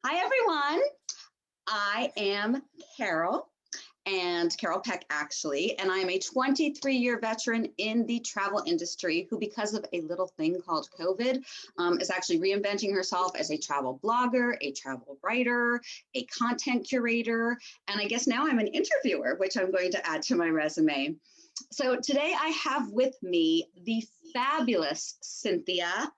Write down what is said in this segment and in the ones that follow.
Hi, everyone. I am Carole, and Carole Peck, actually, and I am a 23-year veteran in the travel industry who, because of a little thing called COVID, is actually reinventing herself as a travel blogger, a travel writer, a content curator, and I guess now I'm an interviewer, which I'm going to add to my resume. So today I have with me the fabulous Cynthia,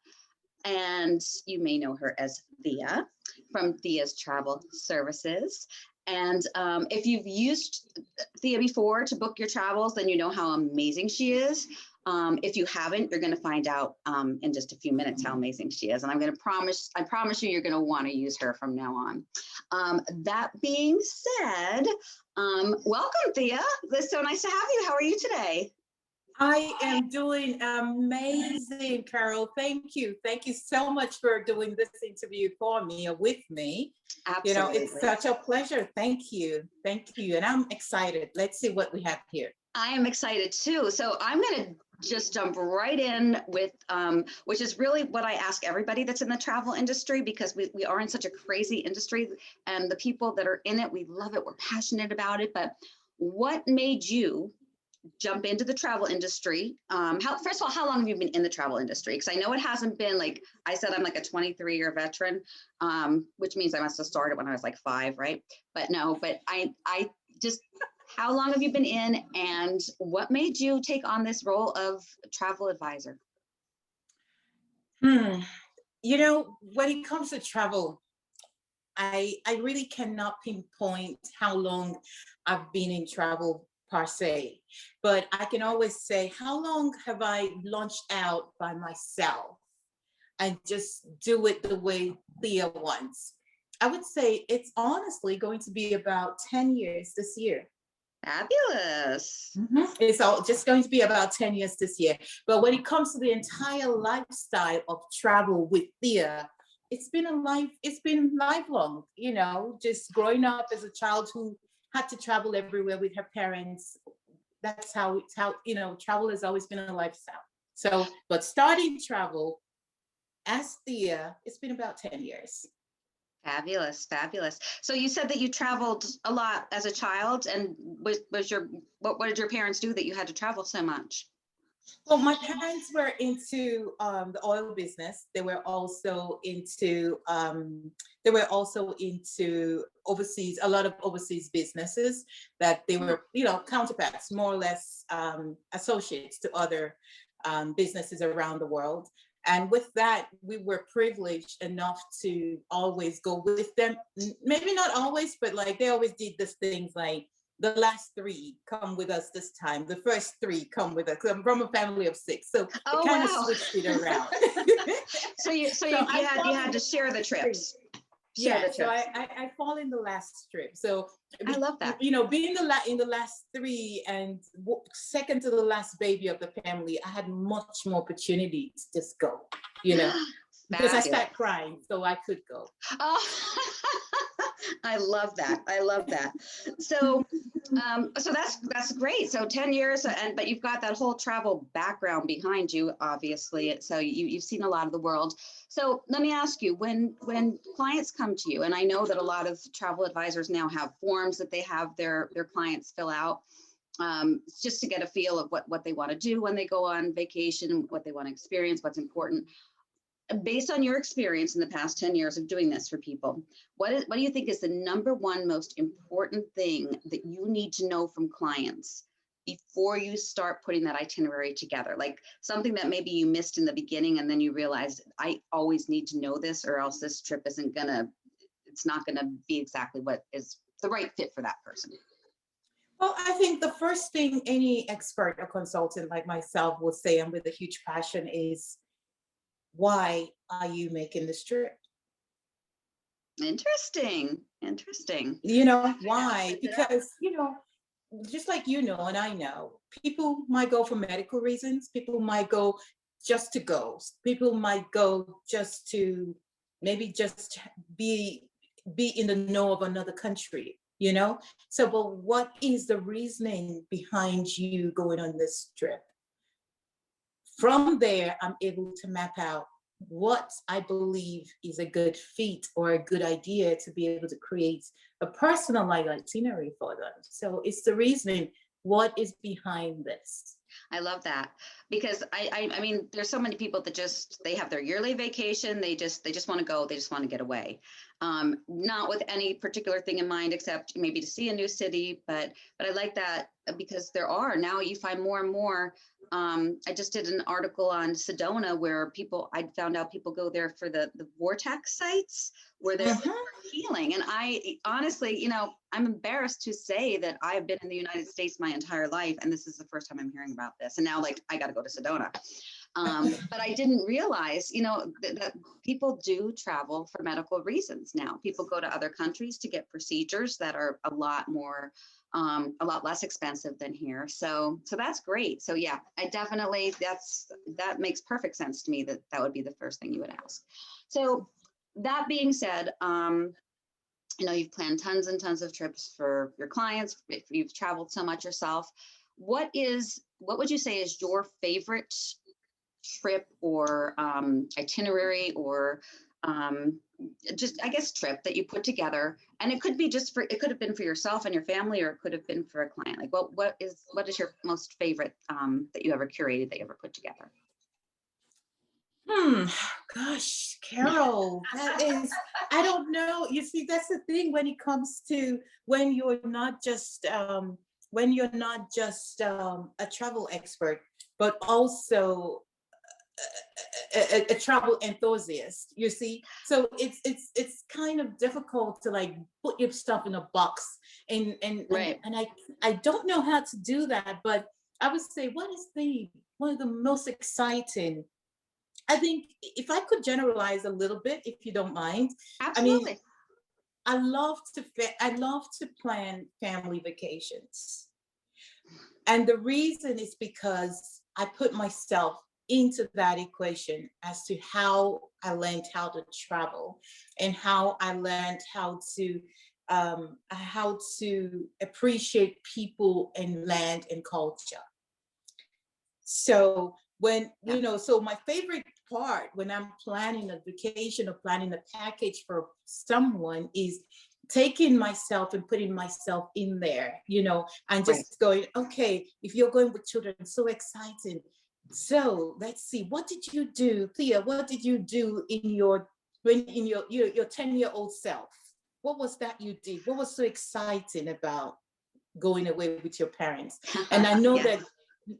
and you may know her as Thia from Thia's Travel Services. And if you've used Thia before to book your travels, then you know how amazing she is. If you haven't, you're going to find out in just a few minutes how amazing she is. And I promise you, you're going to want to use her from now on. That being said, welcome, Thia. It's so nice to have you. How are you today? I am doing amazing, Carole. Thank you. Thank you so much for doing this interview for me or with me. Absolutely. You know, it's such a pleasure. Thank you. Thank you. And I'm excited. Let's see what we have here. I am excited too. So I'm going to just jump right in with, which is really what I ask everybody that's in the travel industry, because we are in such a crazy industry, and the people that are in it, we love it. We're passionate about it. But what made you jump into the travel industry? First of all, how long have you been in the travel industry? Because I know it hasn't been, like I said, I'm like a 23-year veteran, which means I must have started when I was like 5, right? But no, but I just, how long have you been in, and what made you take on this role of travel advisor? You know, when it comes to travel, I really cannot pinpoint how long I've been in travel per se, but I can always say, how long have I launched out by myself and just do it the way Thea wants? I would say it's honestly going to be about 10 years this year. Fabulous. It's all just going to be about 10 years this year. But when it comes to the entire lifestyle of travel with Thea, it's been lifelong, you know, just growing up as a child who had to travel everywhere with her parents. That's how you know, travel has always been a lifestyle. So, but starting travel as Thea, it's been about 10 years. Fabulous, fabulous. So you said that you traveled a lot as a child, and what did your parents do that you had to travel so much? Well, my parents were into the oil business. They were also into overseas, a lot of overseas businesses that they were, you know, counterparts, more or less associates to other businesses around the world. And with that, we were privileged enough to always go with them. Maybe not always, but like they always did these things like, the last 3 come with us this time. The first 3 come with us. I'm from a family of 6, so it kind of switched it around. so you had to share the trips. So I fall in the last trip. So I love that. You know, being in the last 3 and second to the last baby of the family, I had much more opportunity to just go. You know, because I started crying, so I could go. Oh. I love that. I love that. So, so that's great. So 10 years, but you've got that whole travel background behind you, obviously. So you've seen a lot of the world. So let me ask you, when clients come to you, and I know that a lot of travel advisors now have forms that they have their clients fill out, just to get a feel of what they want to do when they go on vacation, what they want to experience, what's important. Based on your experience in the past 10 years of doing this for people, what do you think is the number one most important thing that you need to know from clients before you start putting that itinerary together? Like something that maybe you missed in the beginning and then you realized, I always need to know this or else this trip it's not gonna be exactly what is the right fit for that person. Well, I think the first thing any expert or consultant like myself will say, and with a huge passion, is, why are you making this trip? Interesting. You know, why? Because, you know, just like you know, and I know, people might go for medical reasons. People might go just to go. People might go just to maybe just be in the know of another country, you know? So, but what is the reasoning behind you going on this trip? From there, I'm able to map out what I believe is a good feat or a good idea to be able to create a personalized itinerary for them. So it's the reasoning, what is behind this? I love that because I mean, there's so many people that just, they have their yearly vacation. They just want to go. They just want to get away. Not with any particular thing in mind, except maybe to see a new city. But I like that because there are now you find more and more. I just did an article on Sedona where I found out people go there for the vortex sites where they're for healing. And I honestly, I'm embarrassed to say that I've been in the United States my entire life. And this is the first time I'm hearing about this. And now like, I got to go to Sedona. But I didn't realize, that people do travel for medical reasons now. People go to other countries to get procedures that are a lot less expensive than here. So that's great. So yeah, I definitely, that makes perfect sense to me that would be the first thing you would ask. So that being said, you've planned tons and tons of trips for your clients. If you've traveled so much yourself, what would you say is your favorite trip or itinerary or just, I guess, trip that you put together? And it could be it could have been for yourself and your family, or it could have been for a client. Like what is your most favorite that you ever curated, that you ever put together? Gosh, Carole, that is, I don't know. You see, that's the thing when it comes to when you're not just a travel expert, but also a travel enthusiast, you see. So it's kind of difficult to like put your stuff in a box and Right. and I don't know how to do that, but I would say one of the most exciting, I think, if I could generalize a little bit, if you don't mind. I mean, Absolutely. I love to plan family vacations. And the reason is because I put myself into that equation as to how I learned how to travel and how I learned how to appreciate people and land and culture. So Yeah. so my favorite part when I'm planning a vacation or planning a package for someone is taking myself and putting myself in there, and Right. just going, okay, if you're going with children, so exciting. So let's see, what did you do, Thea? What did you do in your 10-year-old self? What was that you did? What was so exciting about going away with your parents? And I know Yes. that,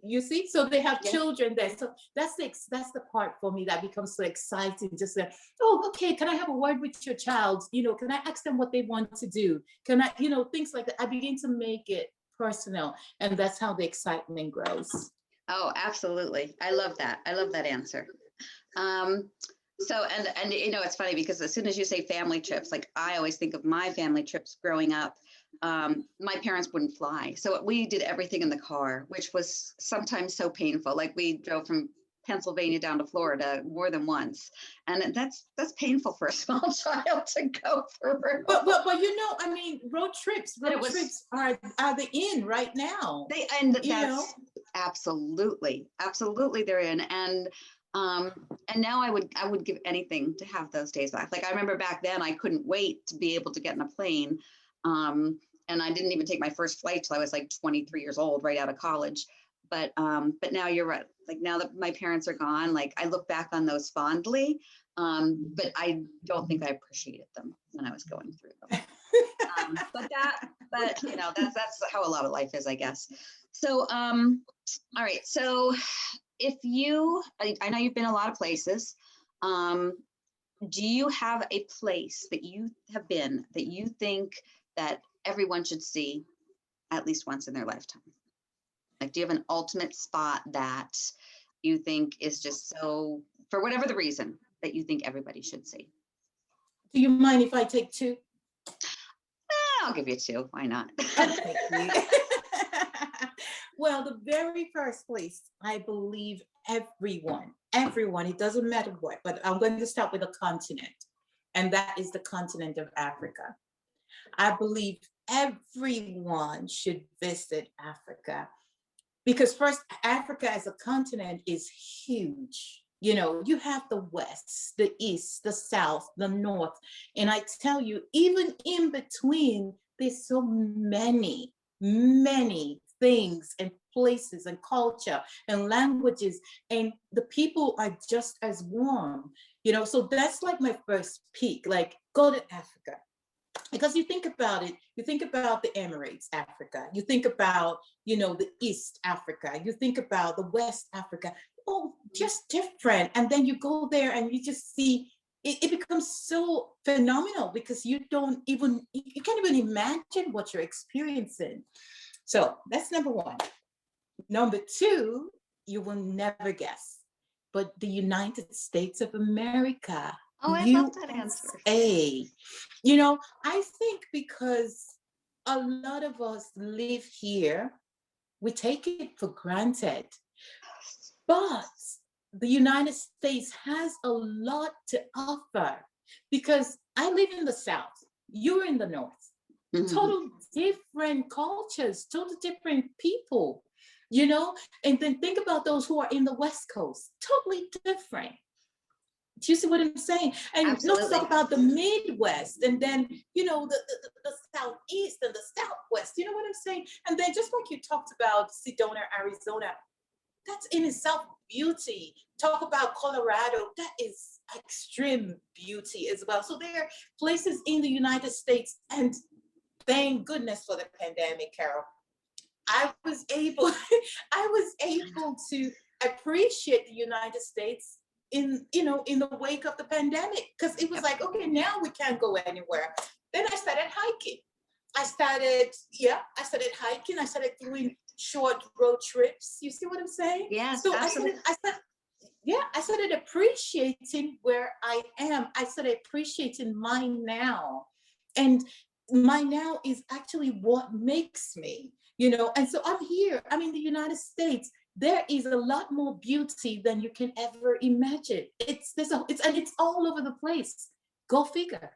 you see, so they have Yeah. children there. So that's the part for me that becomes so exciting. Just like, oh, okay, can I have a word with your child? Can I ask them what they want to do? Can I, things like that. I begin to make it personal, and that's how the excitement grows. Oh, absolutely. I love that. I love that answer. Um, so, and it's funny because as soon as you say family trips, like I always think of my family trips growing up. My parents wouldn't fly. So we did everything in the car, which was sometimes so painful. Like we drove from Pennsylvania down to Florida more than once. And that's painful for a small child to go through. But I mean, But it road was, trips are the in right now. and You know, that's absolutely they're in. And now I would give anything to have those days back. Like I remember back then I couldn't wait to be able to get in a plane. And I didn't even take my first flight till I was like 23 years old, right out of college. But now you're right. Like now that my parents are gone, like I look back on those fondly. But I don't think I appreciated them when I was going through them. But that's how a lot of life is, I guess. So, all right. So I know you've been a lot of places. Um, do you have a place that you have been that you think that everyone should see at least once in their lifetime? Like, do you have an ultimate spot that you think is just so, for whatever the reason, that you think everybody should see? do you mind if I take two? I'll give you two. Why not? Thank you. Well, the very first place, I believe everyone, it doesn't matter what, but I'm going to start with a continent, and that is the continent of Africa. I believe everyone should visit Africa because, first, Africa as a continent is huge. You know, you have the West, the East, the South, the North. And I tell you, even in between, there's so many, many things and places and culture and languages. And the people are just as warm, you know. So that's like my first peak, like go to Africa. Because you think about it, you think about the Emirates, Africa, you think about, you know, the East Africa, you think about the West Africa, oh, just different. And then you go there and you just see it becomes so phenomenal because you can't even imagine what you're experiencing. So that's number one. Number two, you will never guess, but the United States of America. Oh, I love that answer. USA. You know, I think because a lot of us live here, we take it for granted. But the United States has a lot to offer because I live in the South, you're in the North. Mhm. Total different cultures, total different people, you know? And then think about those who are in the West Coast, totally different. Do you see what I'm saying? And Absolutely. let's talk about the Midwest and then, you know, the Southeast and the Southwest. You know what I'm saying? And then just like you talked about Sedona, Arizona, that's in itself beauty. Talk about Colorado, that is extreme beauty as well. So there are places in the United States, and thank goodness for the pandemic, Carole. I was able to appreciate the United States in the wake of the pandemic, because it was like, okay, now we can't go anywhere. Then I started hiking. I started hiking. I started doing short road trips. You see what I'm saying? Yes, So absolutely. I started appreciating where I am. I started appreciating my now. And my now is actually what makes me, you know. And so I'm here. I'm in the United States. There is a lot more beauty than you can ever imagine. It's all over the place. Go figure.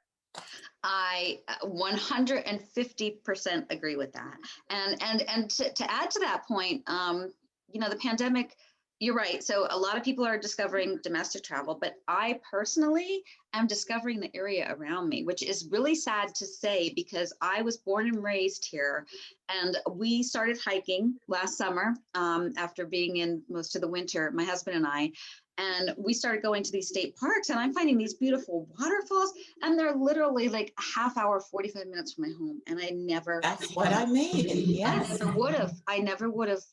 I 150% agree with that. And to add to that point, you know, the pandemic, you're right. So a lot of people are discovering domestic travel, but I personally am discovering the area around me, which is really sad to say because I was born and raised here, and we started hiking last summer after being in most of the winter, my husband and I. And we started going to these state parks, and I'm finding these beautiful waterfalls, and they're literally like a half hour, 45 minutes from my home. And I never, That's what I mean. Yes. I never would have,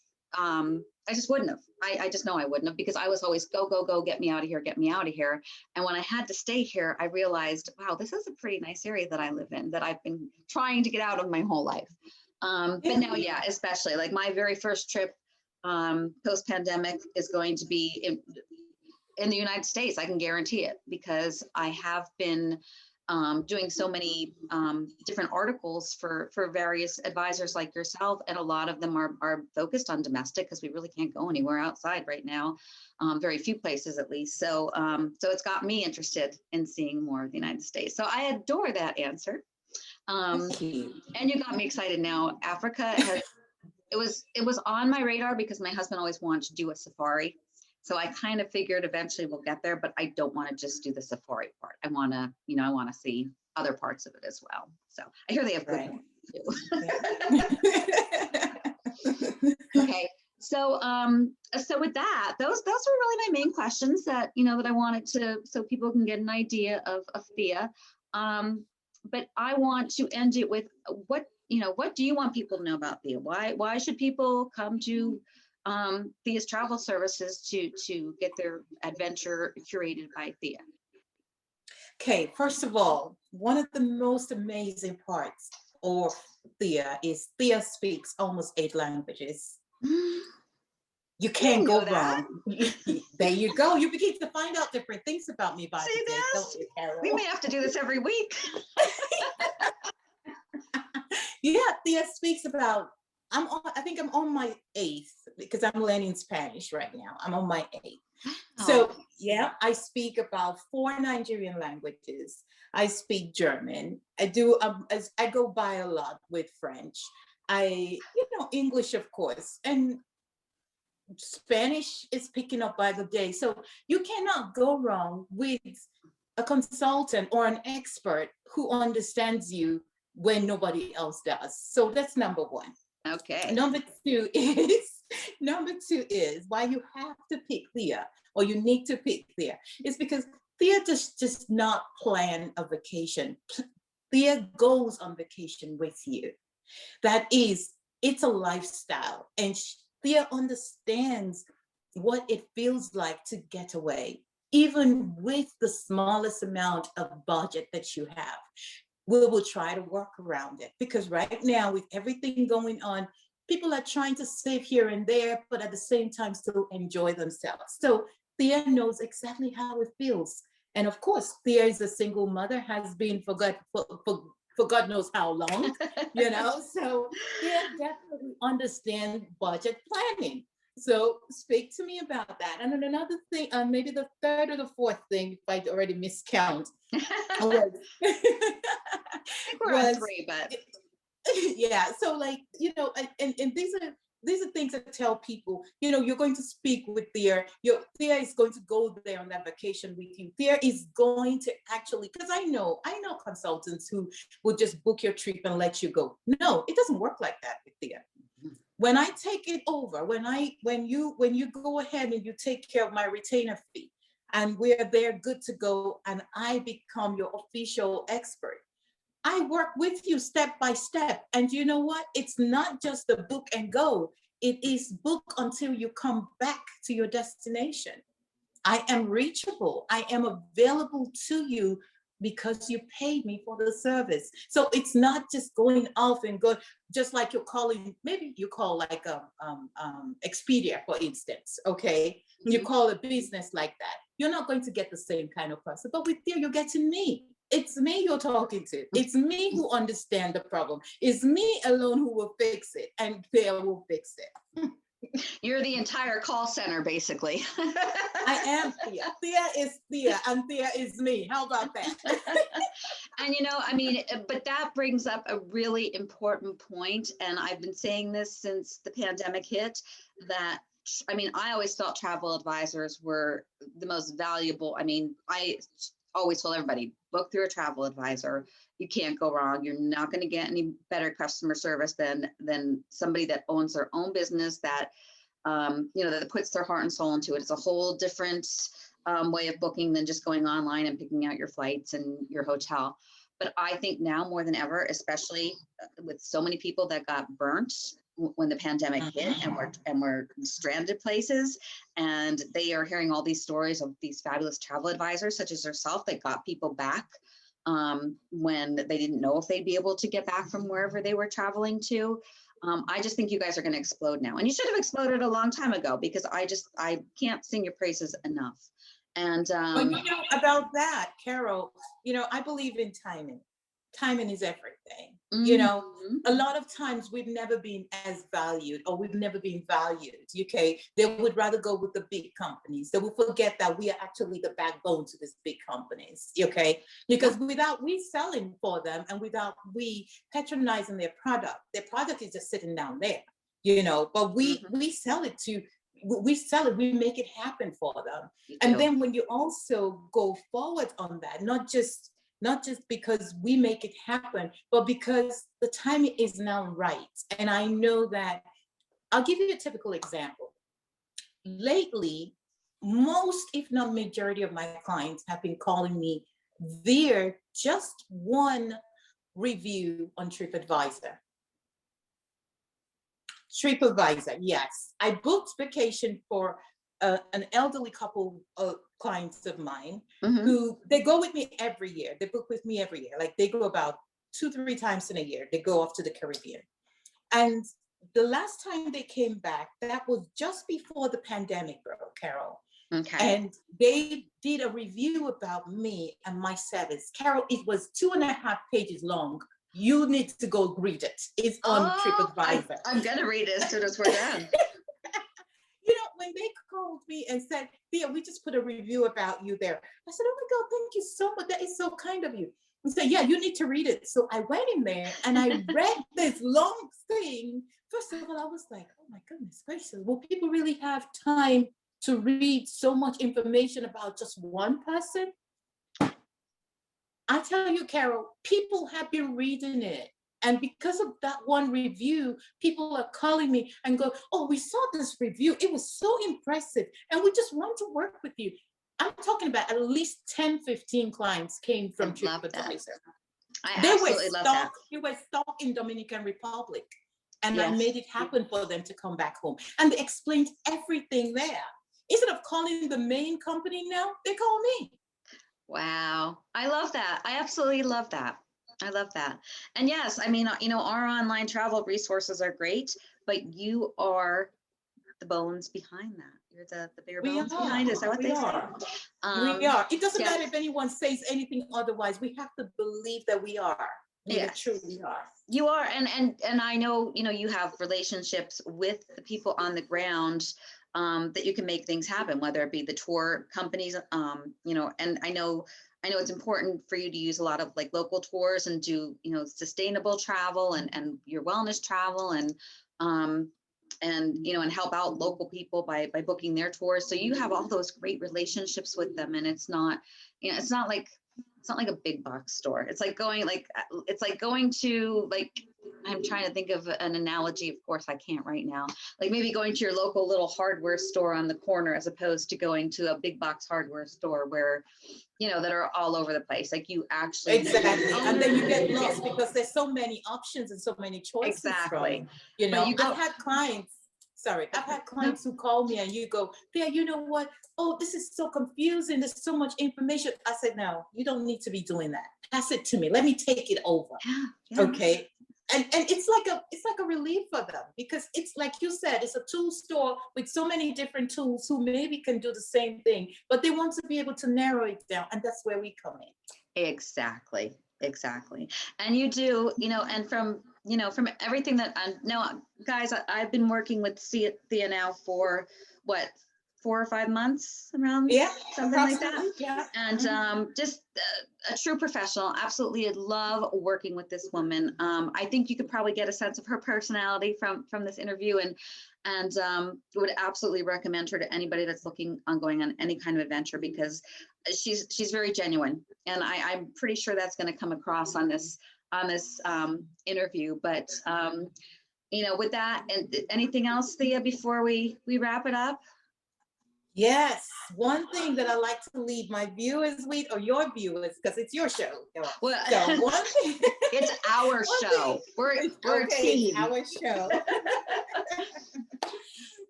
I just wouldn't have. I just know I wouldn't have, because I was always go, go, go, get me out of here, get me out of here. And when I had to stay here, I realized, wow, this is a pretty nice area that I live in, that I've been trying to get out of my whole life. But now, yeah, especially like my very first trip post-pandemic is going to be in the United States. I can guarantee it, because I have been doing so many different articles for various advisors like yourself, and a lot of them are focused on domestic, because we really can't go anywhere outside right now, very few places at least. So it's got me interested in seeing more of the United States. So I adore that answer. And you got me excited now. Africa has, it was on my radar because my husband always wanted to do a safari. So I kind of figured eventually we'll get there, but I don't want to just do the safari part. I want to see other parts of it as well. So I hear they have good ones too. Okay. So with that, those were really my main questions that I wanted to, so people can get an idea of Thea. But I want to end it with what do you want people to know about Thea? Why should people come to Thea's travel services to get their adventure curated by Thea? Okay, first of all, one of the most amazing parts of Thea is Thea speaks almost 8 languages. You can't go wrong. There you go. You begin to find out different things about me by the day, don't you, Carole? We may have to do this every week. Yeah, Thea speaks about, I think I'm on my 8th, because I'm learning Spanish right now. I'm on my 8th. So yeah, I speak about 4 Nigerian languages. I speak German. I go by a lot with French. English, of course. And Spanish is picking up by the day. So you cannot go wrong with a consultant or an expert who understands you when nobody else does. So that's number one. Okay. Number two is why you have to pick Thea, or you need to pick Thea, is because Thea just not plan a vacation. Thea goes on vacation with you. That is, it's a lifestyle, and Thea understands what it feels like to get away, even with the smallest amount of budget that you have. We will try to work around it, because right now, with everything going on, people are trying to save here and there, but at the same time still enjoy themselves. So Thea knows exactly how it feels. And of course, Thea is a single mother, has been for God knows how long, so Thea definitely understands budget planning. So speak to me about that. And then another thing, maybe the third or the fourth thing, if I already miscount, was, We're on three, but yeah. So and these are things that tell people, you're going to speak with Thea. Thea is going to go there on that vacation with you. Thea is going to actually, because I know consultants who will just book your trip and let you go. No, it doesn't work like that with Thea. When I take it over, when you go ahead and you take care of my retainer fee, and we're there good to go, and I become your official expert, I work with you step by step. And you know what? It's not just the book and go. It is book until you come back to your destination. I am reachable. I am available to you because you paid me for the service. So it's not just going off and go, just like you're calling, maybe you call like Expedia, for instance, okay? Mm-hmm. You call a business like that. You're not going to get the same kind of person, but with Thea, you're getting me. It's me you're talking to. It's me who understands the problem. It's me alone who will fix it, and Thea will fix it. You're the entire call center, basically. I am Thea. Thea is Thea, and Thea is me. How about that? And but that brings up a really important point. And I've been saying this since the pandemic hit, that I always felt travel advisors were the most valuable. I always told everybody, book through a travel advisor. You can't go wrong. You're not going to get any better customer service than somebody that owns their own business, that that puts their heart and soul into it. It's a whole different way of booking than just going online and picking out your flights and your hotel. But I think now more than ever, especially with so many people that got burnt when the pandemic hit, and we're stranded places, and they are hearing all these stories of these fabulous travel advisors such as yourself that got people back when they didn't know if they'd be able to get back from wherever they were traveling to. I just think you guys are going to explode now, and you should have exploded a long time ago, because I can't sing your praises enough. And about that, Carole, I believe in timing. Timing is everything. Mm-hmm. A lot of times we've never been as valued, or we've never been valued. Okay, they would rather go with the big companies. They will forget that we are actually the backbone to these big companies. Okay, because without we selling for them, and without we patronizing their product is just sitting down there. But we sell it to. We make it happen for them. And then when you also go forward on that, not just because we make it happen, but because the timing is now right. And I know that, I'll give you a typical example. Lately, most, if not majority of my clients have been calling me their just one review on TripAdvisor. TripAdvisor, yes. I booked vacation for an elderly couple of clients of mine who, they go with me every year. They book with me every year. Like, they go about 2-3 times in a year. They go off to the Caribbean. And the last time they came back, that was just before the pandemic, Carole. Okay. And they did a review about me and my service. Carole, it was 2.5 pages long. You need to go read it. It's on TripAdvisor. I'm going to read it as soon as we're done. When they called me and said, Thea, we just put a review about you there. I said, oh my God, thank you so much. That is so kind of you. and said, yeah, you need to read it. So I went in there and I read this long thing. First of all, I was like, oh my goodness gracious, will people really have time to read so much information about just one person? I tell you, Carol, people have been reading it. And because of that one review, people are calling me and go, oh, we saw this review. It was so impressive. And we just want to work with you. I'm talking about at least 10, 15 clients came from TripAdvisor. They were stuck in Dominican Republic. And I made it happen for them to come back home. And they explained everything there. Instead of calling the main company now, they call me. Wow. I love that. I absolutely love that. I love that. And yes, I mean, our online travel resources are great, but you are the bones behind that. You're the bare bones behind it. Is that what they say? We are. It doesn't matter if anyone says anything otherwise. We have to believe that we are. We truly are. You are. And I know, you have relationships with the people on the ground that you can make things happen, whether it be the tour companies, and I know it's important for you to use a lot of like local tours and do, sustainable travel and your wellness travel and help out local people by booking their tours. So you have all those great relationships with them, and it's not like a big box store. It's like going to I'm trying to think of an analogy. Of course, I can't right now. Like maybe going to your local little hardware store on the corner, as opposed to going to a big box hardware store where, that are all over the place. Like you actually exactly, and then you get lost because there's so many options and so many choices. Exactly. I've had clients who call me and you go, Thea, you know what? Oh, this is so confusing. There's so much information. I said, no, you don't need to be doing that. Pass it to me. Let me take it over. Yeah. Okay. And it's like a relief for them, because it's like you said, it's a tool store with so many different tools who maybe can do the same thing, but they want to be able to narrow it down. And that's where we come in. Exactly. And you do, and from everything that I know, guys, I've been working with Thea now for what, 4 or 5 months, around something like that. Yeah. And just a true professional. Absolutely love working with this woman. I think you could probably get a sense of her personality from this interview, and would absolutely recommend her to anybody that's looking on going on any kind of adventure, because she's very genuine, and I'm pretty sure that's going to come across on this interview. But with that, and anything else, Thea, before we wrap it up? Yes, one thing that I like to leave my viewers with, or your viewers, because it's your show. Well, so one thing, it's our show. We're a team. Our show.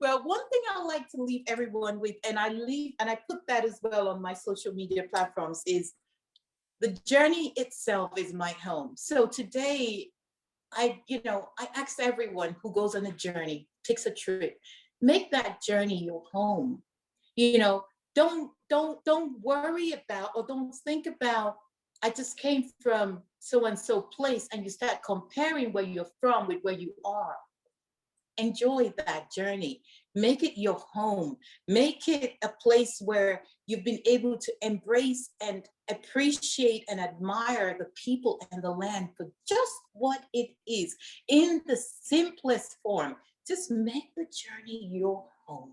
Well, one thing I like to leave everyone with, and I put that as well on my social media platforms, is the journey itself is my home. So today, I ask everyone who goes on a journey, takes a trip, make that journey your home. Don't worry about, or don't think about, I just came from so and so place, and you start comparing where you're from with where you are. Enjoy that journey. Make it your home. Make it a place where you've been able to embrace and appreciate and admire the people and the land for just what it is, in the simplest form. Just make the journey your home.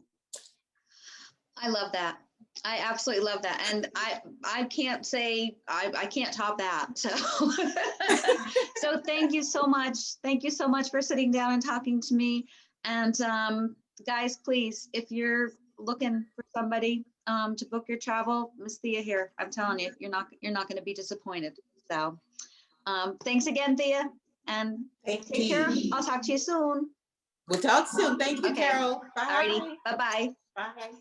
I love that. I absolutely love that. And I can't say, I can't top that. So, so thank you so much. Thank you so much for sitting down and talking to me. And guys, please, if you're looking for somebody to book your travel, Miss Thea here, I'm telling you, you're not going to be disappointed. So thanks again, Thea, and take care. I'll talk to you soon. We'll talk soon. Thank you, Carol. Bye. Alrighty. Bye-bye. Bye.